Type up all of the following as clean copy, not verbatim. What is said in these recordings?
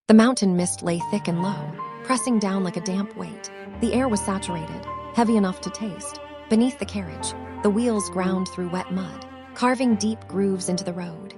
The mountain mist lay thick and low, pressing down like a damp weight. The air was saturated, heavy enough to taste. Beneath the carriage, the wheels ground through wet mud, carving deep grooves into the road.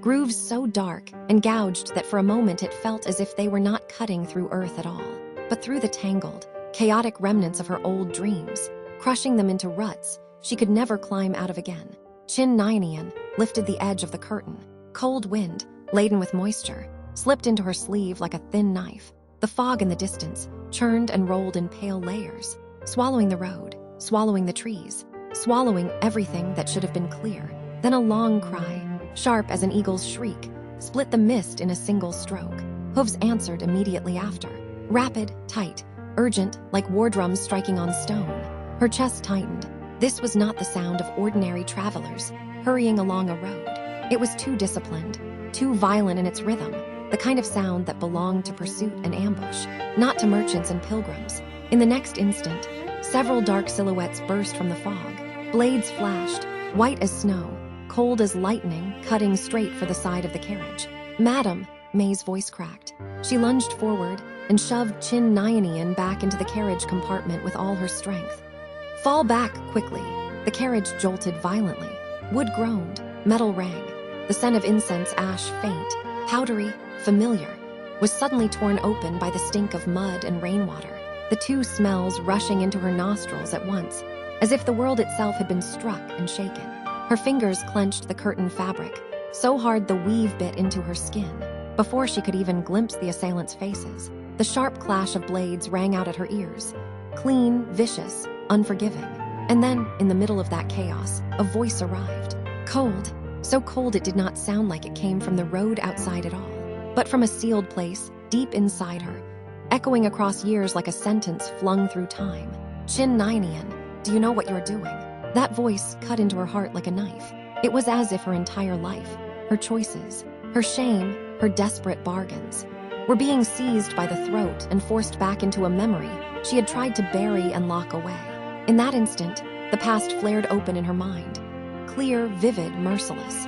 Grooves so dark and gouged that for a moment it felt as if they were not cutting through earth at all, but through the tangled, chaotic remnants of her old dreams, crushing them into ruts she could never climb out of again. Jin Hua lifted the edge of the curtain. Cold wind, laden with moisture, slipped into her sleeve like a thin knife. The fog in the distance churned and rolled in pale layers, swallowing the road, swallowing the trees, swallowing everything that should have been clear. Then a long cry, sharp as an eagle's shriek, split the mist in a single stroke. Hooves answered immediately after. Rapid, tight, urgent, like war drums striking on stone. Her chest tightened. This was not the sound of ordinary travelers hurrying along a road. It was too disciplined, too violent in its rhythm, the kind of sound that belonged to pursuit and ambush, not to merchants and pilgrims. In the next instant, several dark silhouettes burst from the fog. Blades flashed, white as snow, cold as lightning, cutting straight for the side of the carriage. "Madam," May's voice cracked. She lunged forward and shoved Jin Hua back into the carriage compartment with all her strength. "Fall back, quickly." The carriage jolted violently. Wood groaned, metal rang. The scent of incense ash, faint, powdery, familiar, was suddenly torn open by the stink of mud and rainwater, the two smells rushing into her nostrils at once, as if the world itself had been struck and shaken. Her fingers clenched the curtain fabric, so hard the weave bit into her skin. Before she could even glimpse the assailants' faces, the sharp clash of blades rang out at her ears, clean, vicious, unforgiving. And then, in the middle of that chaos, a voice arrived. Cold, so cold it did not sound like it came from the road outside at all, but from a sealed place deep inside her, echoing across years like a sentence flung through time. "Jin Hua, do you know what you're doing?" That voice cut into her heart like a knife. It was as if her entire life, her choices, her shame, her desperate bargains, were being seized by the throat and forced back into a memory she had tried to bury and lock away. In that instant, the past flared open in her mind, clear, vivid, merciless.